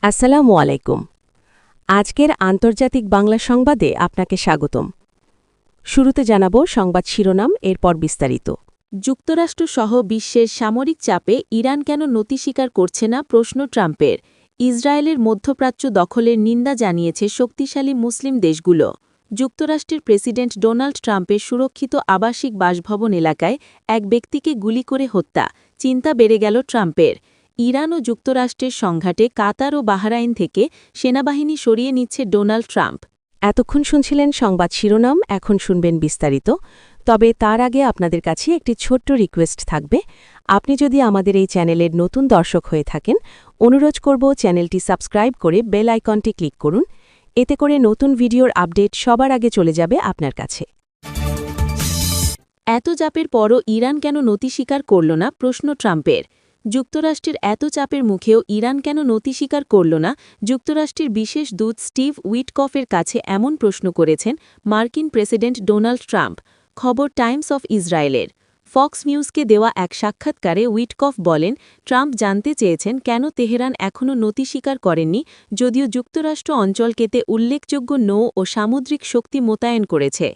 আসসালামু আলাইকুম। আজকের আন্তর্জাতিক বাংলা সংবাদে আপনাকে স্বাগতম। শুরুতে জানাব সংবাদ শিরোনাম, এরপর বিস্তারিত। যুক্তরাষ্ট্রসহ বিশ্বের সামরিক চাপে ইরান কেন নতি স্বীকার করছে না প্রশ্ন ট্রাম্পের। ইসরায়েলের মধ্যপ্রাচ্য দখলের নিন্দা জানিয়েছে শক্তিশালী মুসলিম দেশগুলো। যুক্তরাষ্ট্রের প্রেসিডেন্ট ডোনাল্ড ট্রাম্পের সুরক্ষিত আবাসিক বাসভবন এলাকায় এক ব্যক্তিকে গুলি করে হত্যা, চিন্তা বেড়ে গেল ট্রাম্পের। ইরান ও যুক্তরাষ্ট্রের সংঘাতে কাতার ও বাহরাইন থেকে সেনাবাহিনী সরিয়ে নিচ্ছে ডোনাল্ড ট্রাম্প। এতক্ষণ শুনছিলেন সংবাদ শিরোনাম, এখন শুনবেন বিস্তারিত। তবে তার আগে আপনাদের কাছে একটি ছোট্ট রিকোয়েস্ট থাকবে। আপনি যদি আমাদের এই চ্যানেলের নতুন দর্শক হয়ে থাকেন, অনুরোধ করব চ্যানেলটি সাবস্ক্রাইব করে বেল আইকনটি ক্লিক করুন। এতে করে নতুন ভিডিওর আপডেট সবার আগে চলে যাবে আপনার কাছে। এত চাপের পরও ইরান কেন নতি স্বীকার করল না প্রশ্ন ট্রাম্পের। যুক্তরাষ্ট্রের এত চাপের মুখেও ইরান কেন নতি স্বীকার করল না, যুক্তরাষ্ট্রের বিশেষ দূত স্টিভ উইটকফের কাছে এমন প্রশ্ন করেছেন মার্কিন প্রেসিডেন্ট ডোনাল্ড ট্রাম্প। খবর টাইমস অফ ইসরায়েলের। ফক্স নিউজকে দেওয়া এক সাক্ষাৎকারে উইটকফ বলেন, ট্রাম্প জানতে চেয়েছেন কেন তেহরান এখনও নতি স্বীকার করেননি, যদিও যুক্তরাষ্ট্র অঞ্চলকেতে উল্লেখযোগ্য নৌ ও সামুদ্রিক শক্তি মোতায়েন করেছে।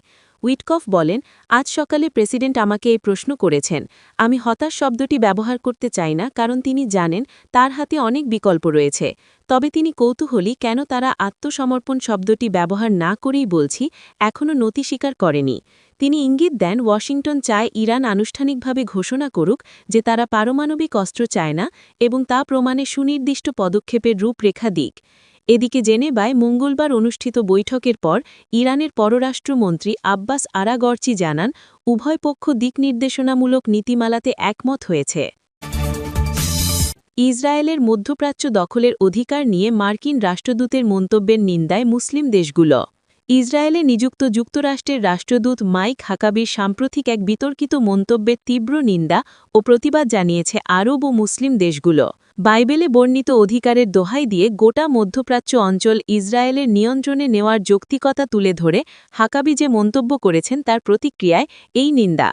উইটকফ বলেন, আজ সকালে প্রেসিডেন্ট আমাকে এই প্রশ্ন করেছেন। আমি হতাশ শব্দটি ব্যবহার করতে চাই না, কারণ তিনি জানেন তার হাতে অনেক বিকল্প রয়েছে। তবে তিনি কৌতূহলী কেন তারা আত্মসমর্পণ শব্দটি ব্যবহার না করেই বলছি এখনও নতি স্বীকার করেনি। তিনি ইঙ্গিত দেন ওয়াশিংটন চায় ইরান আনুষ্ঠানিকভাবে ঘোষণা করুক যে তারা পারমাণবিক অস্ত্র চায় না এবং তা প্রমাণে সুনির্দিষ্ট পদক্ষেপের রূপরেখা দিক। এদিকে জেনেভায় মঙ্গলবার অনুষ্ঠিত বৈঠকের পর ইরানের পররাষ্ট্রমন্ত্রী আব্বাস আরাগর্চি জানান, উভয় পক্ষ দিকনির্দেশনামূলক নীতিমালাতে একমত হয়েছে। ইসরায়েলের মধ্যপ্রাচ্য দখলের অধিকার নিয়ে মার্কিন রাষ্ট্রদূতের মন্তব্যের নিন্দায় মুসলিম দেশগুলো। ইসরায়েলে নিযুক্ত যুক্তরাষ্ট্রের রাষ্ট্রদূত মাইক হাকাবির সাম্প্রতিক এক বিতর্কিত মন্তব্যের তীব্র নিন্দা ও প্রতিবাদ জানিয়েছে আরব ও মুসলিম দেশগুলো। বাইবেলে বর্ণিত অধিকারের দোহাই দিয়ে গোটা মধ্যপ্রাচ্য অঞ্চল ইসরায়েলের নিয়ন্ত্রণে নেওয়ার যৌক্তিকতা তুলে ধরে হাকাবি যে মন্তব্য করেছেন তার প্রতিক্রিয়ায় এই নিন্দা।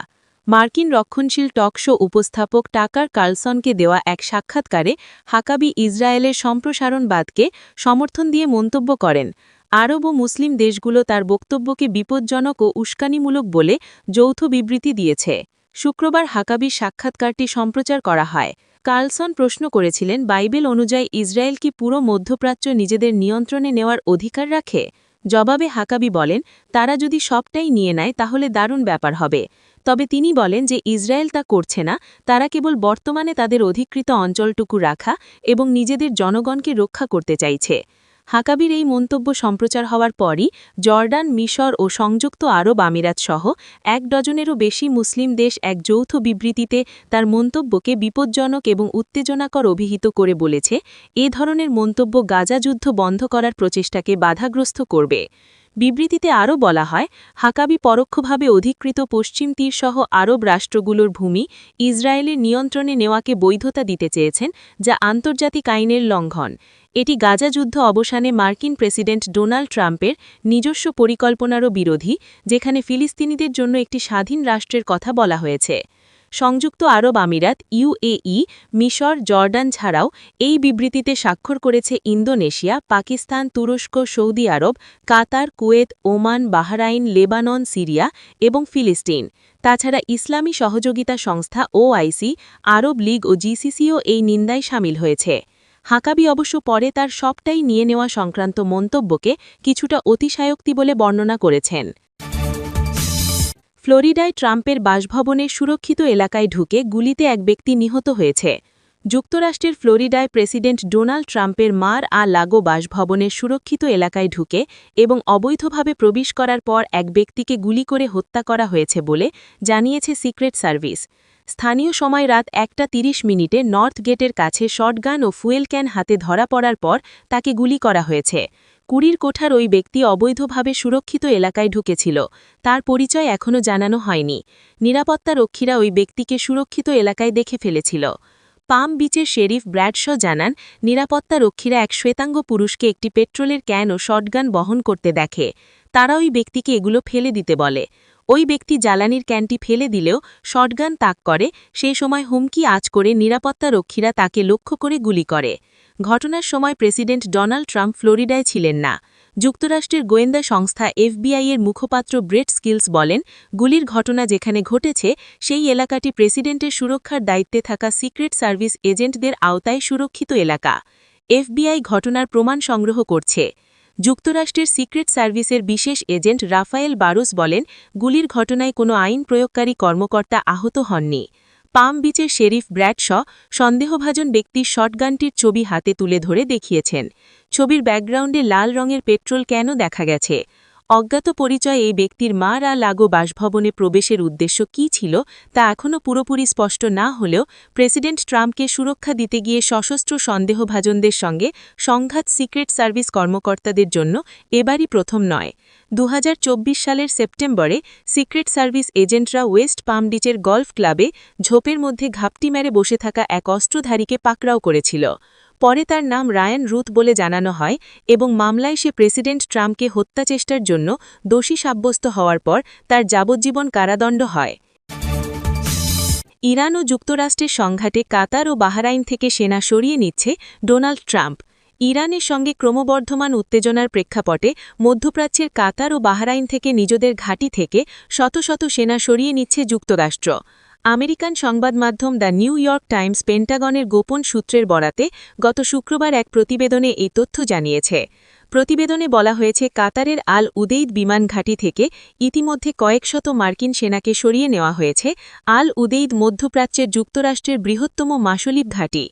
মার্কিন রক্ষণশীল টক শো উপস্থাপক টাকার কার্লসনকে দেওয়া এক সাক্ষাৎকারে হাকাবি ইসরায়েলের সম্প্রসারণবাদকে সমর্থন দিয়ে মন্তব্য করেন। আরব ও মুসলিম দেশগুলো তার বক্তব্যকে বিপজ্জনক ও উস্কানিমূলক বলে যৌথ বিবৃতি দিয়েছে। শুক্রবার হাকাবির সাক্ষাৎকারটি সম্প্রচার করা হয়। কার্লসন প্রশ্ন করেছিলেন, বাইবেল অনুযায়ী ইসরায়েল কি পুরো মধ্যপ্রাচ্য নিজেদের নিয়ন্ত্রণে নেওয়ার অধিকার রাখে? জবাবে হাকাবি বলেন, তারা যদি সবটাই নিয়ে নেয় তাহলে দারুণ ব্যাপার হবে। তবে তিনি বলেন যে ইসরায়েল তা করছে না, তারা কেবল বর্তমানে তাদের অধিকৃত অঞ্চলটুকু রাখা এবং নিজেদের জনগণকে রক্ষা করতে চাইছে। হাকাবির এই মন্তব্য সম্প্রচার হওয়ার পরই জর্ডান, মিশর ও সংযুক্ত আরব আমিরাত সহ ১ ডজনেরও বেশি মুসলিম দেশ এক যৌথ বিবৃতিতে তার মন্তব্যকে বিপজ্জনক এবং উত্তেজনাকর অভিহিত করে বলেছে, এ ধরনের মন্তব্য গাজা যুদ্ধ বন্ধ করার প্রচেষ্টাকে বাধাগ্রস্ত করবে। বিবৃতিতে আরও বলা হয়, হাকাবি পরোক্ষভাবে অধিকৃত পশ্চিম তীরসহ আরব রাষ্ট্রগুলোর ভূমি ইসরায়েলের নিয়ন্ত্রণে নেওয়াকে বৈধতা দিতে চেয়েছেন, যা আন্তর্জাতিক আইনের লঙ্ঘন। এটি গাজা যুদ্ধ অবসানে মার্কিন প্রেসিডেন্ট ডোনাল্ড ট্রাম্পের নিজস্ব পরিকল্পনারও বিরোধী, যেখানে ফিলিস্তিনিদের জন্য একটি স্বাধীন রাষ্ট্রের কথা বলা হয়েছে। সংযুক্ত আরব আমিরাত, ইউএই, মিশর, জর্ডান ছাড়াও এই বিবৃতিতে স্বাক্ষর করেছে ইন্দোনেশিয়া, পাকিস্তান, তুরস্ক, সৌদি আরব, Qatar, Kuwait, Oman, Bahrain, Lebanon, Syria এবং ফিলিস্তিন। তাছাড়া ইসলামী সহযোগিতা সংস্থা ওআইসি, আরব লীগ ও জিসিসিও এই নিন্দায় সামিল হয়েছে। হাকাবি অবশ্য পরে তার সবটাই নিয়ে নেওয়া সংক্রান্ত মন্তব্যকে কিছুটা অতিশয়োক্তি বলে বর্ণনা করেছেন। ফ্লোরিডায় ট্রাম্পের বাসভবনের সুরক্ষিত এলাকায় ঢুকে গুলিতে এক ব্যক্তি নিহত হয়েছে। যুক্তরাষ্ট্রের ফ্লোরিডায় প্রেসিডেন্ট ডোনাল্ড ট্রাম্পের মার-আ-লাগো বাসভবনের সুরক্ষিত এলাকায় ঢুকে এবং অবৈধভাবে প্রবেশ করার পর এক ব্যক্তিকে গুলি করে হত্যা করা হয়েছে বলে জানিয়েছে সিক্রেট সার্ভিস। স্থানীয় সময় রাত 1:30 নর্থ গেটের কাছে শটগান ও ফুয়েল ক্যান হাতে ধরা পড়ার পর তাকে গুলি করা হয়েছে। 20 কোঠার ওই ব্যক্তি অবৈধভাবে সুরক্ষিত এলাকায় ঢুকেছিল। তার পরিচয় এখনও জানানো হয়নি। নিরাপত্তা রক্ষীরা ওই ব্যক্তিকে সুরক্ষিত এলাকায় দেখে ফেলেছিল। পাম বিচের শেরিফ ব্র্যাডশ জানান, নিরাপত্তা রক্ষীরা এক শ্বেতাঙ্গ পুরুষকে একটি পেট্রোলের ক্যান ও শটগান বহন করতে দেখে। তারা ওই ব্যক্তিকে এগুলো ফেলে দিতে বলে। ওই ব্যক্তি জ্বালানির ক্যানটি ফেলে দিলেও শটগান তাক করে। সেই সময় হুমকি আঁচ করে নিরাপত্তা রক্ষীরা তাকে লক্ষ্য করে গুলি করে। ঘটনার সময় প্রেসিডেন্ট ডোনাল্ড ট্রাম্প ফ্লোরিডায় ছিলেন না। যুক্তরাষ্ট্রের গোয়েন্দা সংস্থা এফবিআই-এর মুখপাত্র ব্রেট স্কিলস বলেন, গুলির ঘটনা যেখানে ঘটেছে সেই এলাকাটি প্রেসিডেন্টের সুরক্ষার দায়িত্বে থাকা সিক্রেট সার্ভিস এজেন্টদের আওতায় সুরক্ষিত এলাকা। এফবিআই ঘটনার প্রমাণ সংগ্রহ করছে। যুক্তরাষ্ট্রের সিক্রেট সার্ভিসের বিশেষ এজেন্ট রাফায়েল বারোস বলেন, গুলির ঘটনায় কোনো আইন প্রয়োগকারী কর্মকর্তা আহত হননি। পাম বিচের শেরিফ ব্র্যাড শ সন্দেহভাজন ব্যক্তির শটগানটির ছবি হাতে তুলে ধরে দেখিয়েছেন। ছবির ব্যাকগ্রাউন্ডে লাল রঙের পেট্রোল কেন দেখা গেছে? অজ্ঞাত পরিচয় এই ব্যক্তির মার-আ-লাগো বাসভবনে প্রবেশের উদ্দেশ্য কী ছিল তা এখনও পুরোপুরি স্পষ্ট না হলেও প্রেসিডেন্ট ট্রাম্পকে সুরক্ষা দিতে গিয়ে সশস্ত্র সন্দেহভাজনদের সঙ্গে সংঘাত সিক্রেট সার্ভিস কর্মকর্তাদের জন্য এবারই প্রথম নয়। 2024 সালের সেপ্টেম্বরে সিক্রেট সার্ভিস এজেন্টরা ওয়েস্ট পাম বিচের গল্ফ ক্লাবে ঝোপের মধ্যে ঘাপটি মেরে বসে থাকা এক অস্ত্রধারীকে পাকড়াও করেছিল। পরে তার নাম রায়ান রুথ বলে জানানো হয় এবং মামলায় সে প্রেসিডেন্ট ট্রাম্পকে হত্যাচেষ্টার জন্য দোষী সাব্যস্ত হওয়ার পর তার যাবজ্জীবন কারাদণ্ড হয়। ইরান ও যুক্তরাষ্ট্রের সংঘাতে কাতার ও বাহরাইন থেকে সেনা সরিয়ে নিচ্ছে ডোনাল্ড ট্রাম্প। ইরানের সঙ্গে ক্রমবর্ধমান উত্তেজনার প্রেক্ষাপটে মধ্যপ্রাচ্যের কাতার ও বাহরাইন থেকে নিজেদের ঘাঁটি থেকে শত শত সেনা সরিয়ে নিচ্ছে যুক্তরাষ্ট্র। আমেরিকান সংবাদমাধ্যম দ্য নিউ ইয়র্ক টাইমস পেন্টাগনের গোপন সূত্রের বরাতে গত শুক্রবার এক প্রতিবেদনে এই তথ্য জানিয়েছে। প্রতিবেদনে বলা হয়েছে, কাতারের আল উদেইদ বিমান ঘাঁটি থেকে ইতিমধ্যে কয়েকশত মার্কিন সেনাকে সরিয়ে নেওয়া হয়েছে। আল উদেইদ মধ্যপ্রাচ্যের যুক্তরাষ্ট্রের বৃহত্তম মাসলিক ঘাঁটি।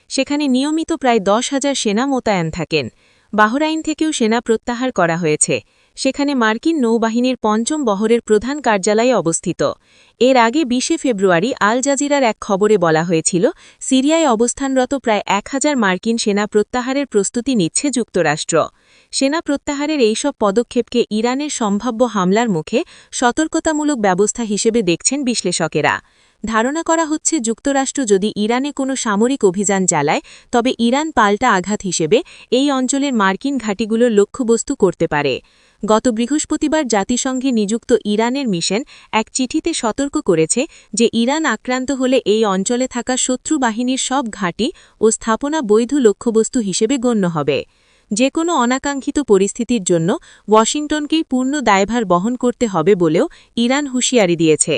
সেখানে নিয়মিত প্রায় 10,000 সেনা মোতায়েন থাকেন। বাহরাইন থেকেও সেনা প্রত্যাহার করা হয়েছে। সেখানে মার্কিন নৌবাহিনীর ৫ম বহরের প্রধান কার্যালয়ে অবস্থিত। এর আগে ২০ ফেব্রুয়ারি আল জাজিরার এক খবরে বলা হয়েছিল, সিরিয়ায় অবস্থানরত প্রায় ১,০০০ মার্কিন সেনা প্রত্যাহারের প্রস্তুতি নিচ্ছে যুক্তরাষ্ট্র। সেনা প্রত্যাহারের এইসব পদক্ষেপকে ইরানের সম্ভাব্য হামলার মুখে সতর্কতামূলক ব্যবস্থা হিসেবে দেখছেন বিশ্লেষকেরা। ধারণা করা হচ্ছে, যুক্তরাষ্ট্র যদি ইরানে কোনো সামরিক অভিযান চালায় তবে ইরান পাল্টা আঘাত হিসেবে এই অঞ্চলের মার্কিন ঘাঁটিগুলোর লক্ষ্যবস্তু করতে পারে। গত বৃহস্পতিবার জাতিসংঘে নিযুক্ত ইরানের মিশন এক চিঠিতে সতর্ক করেছে যে ইরান আক্রান্ত হলে এই অঞ্চলে থাকা শত্রু বাহিনীর সব ঘাঁটি ও স্থাপনা বৈধ লক্ষ্যবস্তু হিসেবে গণ্য হবে। যে কোনো অনাকাঙ্ক্ষিত পরিস্থিতির জন্য ওয়াশিংটনকেই পূর্ণ দায়ভার বহন করতে হবে বলেও ইরান হুঁশিয়ারি দিয়েছে।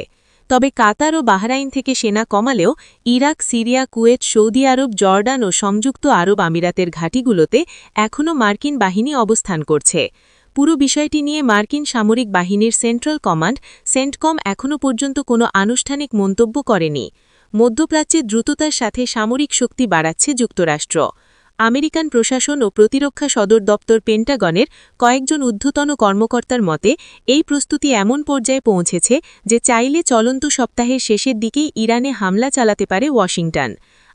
তবে কাতার ও বাহরাইন থেকে সেনা কমালেও ইরাক, সিরিয়া, কুয়েত, সৌদি আরব, জর্ডান ও সংযুক্ত আরব আমিরাতের ঘাঁটিগুলোতে এখনও মার্কিন বাহিনী অবস্থান করছে। পুরো বিষয়টি নিয়ে মার্কিন সামরিক বাহিনীর সেন্ট্রাল কমান্ড সেন্টকম এখনও পর্যন্ত কোনো আনুষ্ঠানিক মন্তব্য করেনি। মধ্যপ্রাচ্যে দ্রুততার সাথে সামরিক শক্তি বাড়াচ্ছে যুক্তরাষ্ট্র। আমেরিকান প্রশাসন ও প্রতিরক্ষা সদর দপ্তর পেন্টাগনের কয়েকজন ঊর্ধ্বতন কর্মকর্তার মতে এই প্রস্তুতি এমন পর্যায়ে পৌঁছেছে যে চাইলে চলন্ত সপ্তাহের শেষের দিকেই ইরানে হামলা চালাতে পারে ওয়াশিংটন।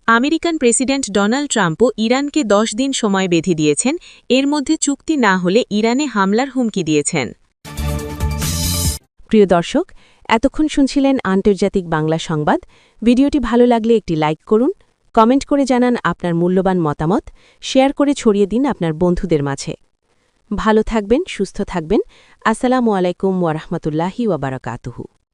আমেরিকান প্রেসিডেন্ট ডোনাল্ড ট্রাম্পও ইরানকে 10 দিন সময় বেঁধে দিয়েছেন। এর মধ্যে চুক্তি না হলে ইরানে হামলার হুমকি দিয়েছেন। প্রিয় দর্শক, এতক্ষণ শুনছিলেন আন্তর্জাতিক বাংলা সংবাদ। ভিডিওটি ভালো লাগলে একটি লাইক করুন, কমেন্ট করে জানান আপনার মূল্যবান মতামত, শেয়ার করে ছড়িয়ে দিন আপনার বন্ধুদের মাঝে। ভালো থাকবেন, সুস্থ থাকবেন। আসসালামু আলাইকুম ওয়া রাহমাতুল্লাহি ওয়া বারাকাতুহু।